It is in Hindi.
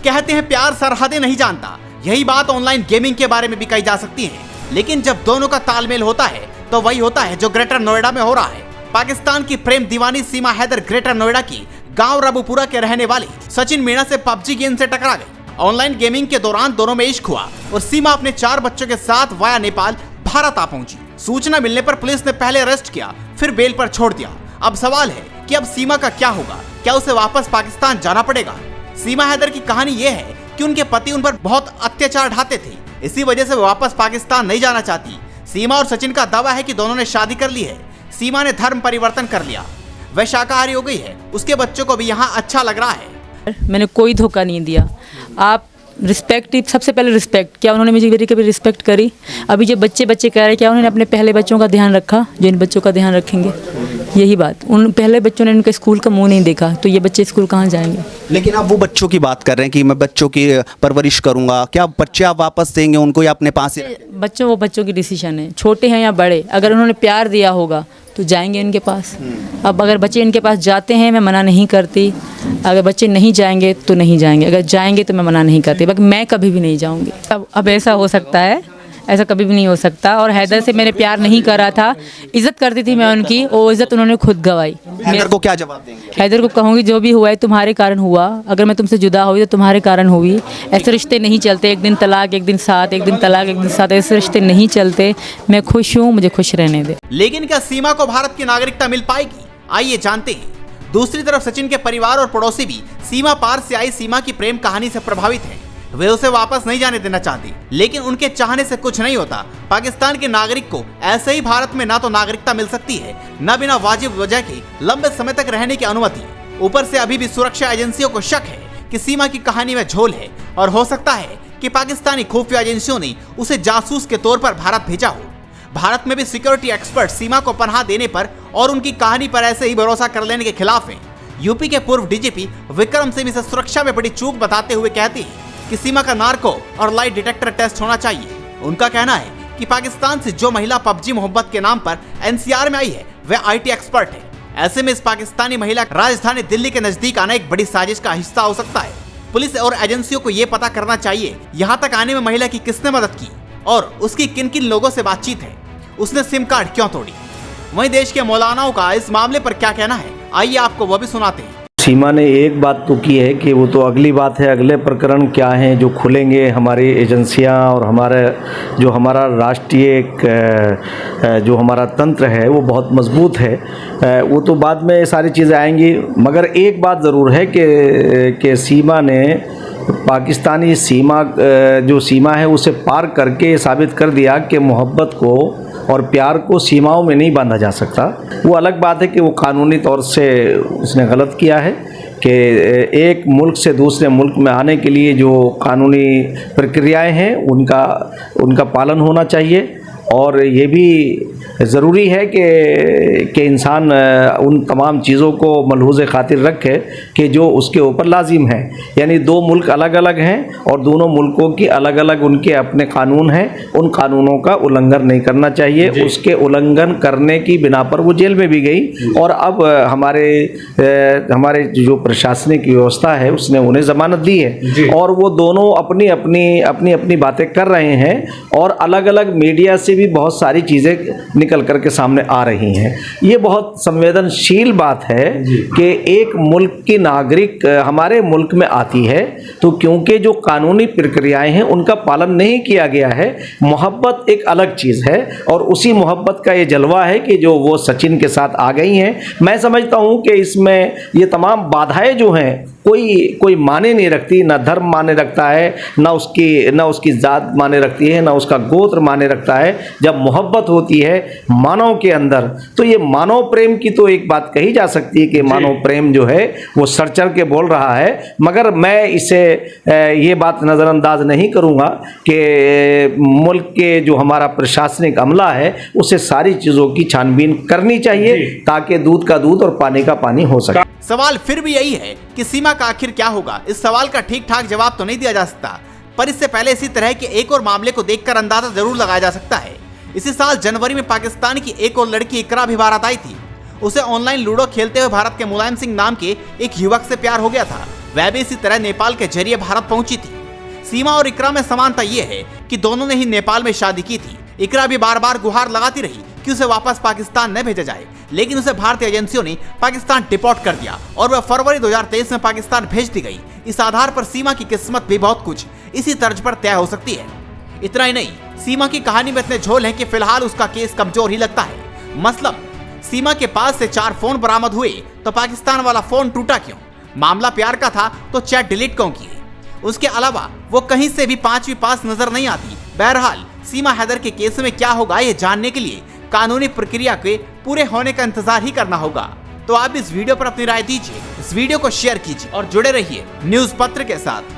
कहते हैं प्यार सरहदें नहीं जानता, यही बात ऑनलाइन गेमिंग के बारे में भी कही जा सकती है। लेकिन जब दोनों का तालमेल होता है तो वही होता है जो ग्रेटर नोएडा में हो रहा है। पाकिस्तान की प्रेम दीवानी सीमा हैदर ग्रेटर नोएडा की गांव रबुपुरा के रहने वाली सचिन मीणा से पबजी गेम से टकरा गई। ऑनलाइन गेमिंग के दौरान दोनों में इश्क हुआ और सीमा अपने 4 बच्चों के साथ वाया नेपाल भारत आ पहुंची। सूचना मिलने पर पुलिस ने पहले अरेस्ट किया, फिर बेल पर छोड़ दिया। अब सवाल है कि अब सीमा का क्या होगा, क्या उसे वापस पाकिस्तान जाना पड़ेगा? सीमा हैदर की कहानी ये है कि उनके पति उन पर बहुत अत्याचार ढाते थे, इसी वजह से वो वापस पाकिस्तान नहीं जाना चाहती। सीमा और सचिन का दावा है कि दोनों ने शादी कर ली है। सीमा ने धर्म परिवर्तन कर लिया, वह शाकाहारी हो गई है, उसके बच्चों को भी यहाँ अच्छा लग रहा है। मैंने कोई धोखा नहीं दिया। आप रिस्पेक्ट, सबसे पहले रिस्पेक्ट, क्या उन्होंने मुझे मेरी कभी रिस्पेक्ट करी? अभी जो बच्चे कह रहे हैं, क्या उन्होंने अपने पहले बच्चों का ध्यान रखा जो इन बच्चों का ध्यान रखेंगे? यही बात, उन पहले बच्चों ने उनके स्कूल का मुंह नहीं देखा, तो ये बच्चे स्कूल कहाँ जाएंगे? लेकिन आप वो बच्चों की बात कर रहे हैं कि मैं बच्चों की परवरिश करूंगा, क्या बच्चे आप वापस देंगे उनको या अपने पास? वो बच्चों की डिसीजन है, छोटे हैं या बड़े। अगर उन्होंने प्यार दिया होगा तो जाएंगे इनके पास। अब अगर बच्चे इनके पास जाते हैं, मैं मना नहीं करती। अगर बच्चे नहीं जाएंगे तो नहीं जाएंगे, अगर जाएंगे तो मैं मना नहीं करती। बाकी मैं कभी भी नहीं जाऊंगी। अब ऐसा हो सकता है, ऐसा कभी भी नहीं हो सकता। और हैदर से मैंने प्यार नहीं करा था, इज्जत करती थी मैं उनकी, वो इज्जत उन्होंने खुद गवाई। हैदर को क्या जवाब देंगे? हैदर को कहूँगी जो भी हुआ है तुम्हारे कारण हुआ, अगर मैं तुमसे जुदा हुई तो तुम्हारे कारण हुई। ऐसे रिश्ते नहीं चलते, एक दिन तलाक एक दिन साथ, एक दिन तलाक एक दिन साथ, ऐसे रिश्ते नहीं चलते। मैं खुश हूँ, मुझे खुश रहने दे। लेकिन क्या सीमा को भारत की नागरिकता मिल पाएगी? आइए जानते हैं। दूसरी तरफ सचिन के परिवार और पड़ोसी भी सीमा पार से आई सीमा की प्रेम कहानी से प्रभावित हैं। वे उसे वापस नहीं जाने देना चाहते, लेकिन उनके चाहने से कुछ नहीं होता। पाकिस्तान के नागरिक को ऐसे ही भारत में ना तो नागरिकता मिल सकती है, न बिना वाजिब वजह के लंबे समय तक रहने की अनुमति। ऊपर से अभी भी सुरक्षा एजेंसियों को शक है कि सीमा की कहानी में झोल है और हो सकता है कि पाकिस्तानी खुफिया एजेंसियों ने उसे जासूस के तौर पर भारत भेजा हो। भारत में भी सिक्योरिटी एक्सपर्ट सीमा को पनाह देने पर और उनकी कहानी पर ऐसे ही भरोसा कर लेने के खिलाफ हैं। यूपी के पूर्व डीजीपी विक्रम सिंह इसे सुरक्षा में बड़ी चूक बताते हुए कहते हैं कि सीमा का नार्को और लाइट डिटेक्टर टेस्ट होना चाहिए। उनका कहना है कि पाकिस्तान से जो महिला पबजी मोहब्बत के नाम पर एनसीआर में आई है, वह आईटी एक्सपर्ट है। ऐसे में इस पाकिस्तानी महिला राजधानी दिल्ली के नजदीक आना एक बड़ी साजिश का हिस्सा हो सकता है। पुलिस और एजेंसियों को ये पता करना चाहिए यहाँ तक आने में महिला की किसने मदद की और उसकी किन किन लोगों से बातचीत है, उसने सिम कार्ड क्यों तोड़ी। वहीं देश के मौलानाओं का इस मामले पर क्या कहना है, आइए आपको वो भी सुनाते हैं। सीमा ने एक बात तो की है कि वो तो अगली बात है, अगले प्रकरण क्या हैं जो खुलेंगे। हमारी एजेंसियां और हमारा राष्ट्रीय जो हमारा तंत्र है वो बहुत मजबूत है, वो तो बाद में सारी चीज़ें आएंगी। मगर एक बात ज़रूर है कि सीमा ने पाकिस्तानी जो सीमा है उसे पार करके साबित कर दिया कि मोहब्बत को और प्यार को सीमाओं में नहीं बांधा जा सकता। वो अलग बात है कि वो कानूनी तौर से उसने गलत किया है कि एक मुल्क से दूसरे मुल्क में आने के लिए जो कानूनी प्रक्रियाएं हैं उनका पालन होना चाहिए। और ये भी ज़रूरी है कि इंसान उन तमाम चीज़ों को मलहूज़ खातिर रखे कि जो उसके ऊपर लाजिम है। यानी दो मुल्क अलग अलग हैं और दोनों मुल्कों की अलग अलग उनके अपने कानून हैं, उन कानूनों का उल्लंघन नहीं करना चाहिए। उसके उल्लंघन करने की बिना पर वो जेल में भी गई और अब हमारे जो प्रशासनिक व्यवस्था है उसने उन्हें ज़मानत दी है और वो दोनों अपनी बातें कर रहे हैं और अलग अलग मीडिया से भी बहुत सारी चीज़ें निकल करके सामने आ रही हैं। ये बहुत संवेदनशील बात है कि एक मुल्क की नागरिक हमारे मुल्क में आती है तो क्योंकि जो कानूनी प्रक्रियाएं हैं उनका पालन नहीं किया गया है। मोहब्बत एक अलग चीज़ है और उसी मोहब्बत का ये जलवा है कि जो वो सचिन के साथ आ गई हैं। मैं समझता हूँ कि इसमें ये तमाम बाधाएं जो हैं कोई माने नहीं रखती, ना धर्म माने रखता है, ना उसकी जात माने रखती है, ना उसका गोत्र माने रखता है। जब मोहब्बत होती है मानव के अंदर तो ये मानव प्रेम की तो एक बात कही जा सकती है कि मानव प्रेम जो है वो सर चढ़ के बोल रहा है। मगर मैं इसे ये बात नज़रअंदाज नहीं करूँगा कि मुल्क के जो हमारा प्रशासनिक अमला है उसे सारी चीज़ों की छानबीन करनी चाहिए ताकि दूध का दूध और पानी का पानी हो सके। सवाल फिर भी यही है कि सीमा का आखिर क्या होगा। इस सवाल का ठीक ठाक जवाब तो नहीं दिया जा सकता, पर इससे पहले इसी तरह के एक और मामले को देखकर अंदाजा जरूर लगाया जा सकता है। इसी साल जनवरी में पाकिस्तान की एक और लड़की इकरा भी भारत आई थी। उसे ऑनलाइन लूडो खेलते हुए भारत के मुलायम सिंह नाम के एक युवक से प्यार हो गया था। वह भी इसी तरह नेपाल के जरिए भारत पहुंची थी। सीमा और इकरा में समानता ये है कि दोनों ने ही नेपाल में शादी की थी। इकरा भी बार बार गुहार लगाती रही कि उसे वापस पाकिस्तान न भेजा जाए, लेकिन उसे भारतीय एजेंसियों ने पाकिस्तान डिपोर्ट कर दिया और वह फरवरी 2023 में पाकिस्तान भेज दी गई। इस आधार पर सीमा की किस्मत भी बहुत कुछ इसी तर्ज पर तय हो सकती है। इतना ही नहीं, सीमा की कहानी में इतने झोल हैं कि फिलहाल उसका केस कमजोर ही लगता है। मतलब सीमा के पास से 4 फोन बरामद हुए तो पाकिस्तान वाला फोन टूटा क्यों? मामला प्यार का था तो चैट डिलीट क्यों किए? उसके अलावा वो कहीं से भी 5वीं पास नजर नहीं आती। बहरहाल सीमा हैदर के केस में क्या होगा ये जानने के लिए कानूनी प्रक्रिया के पूरे होने का इंतजार ही करना होगा। तो आप इस वीडियो पर अपनी राय दीजिए, इस वीडियो को शेयर कीजिए और जुड़े रहिए न्यूज पत्र के साथ।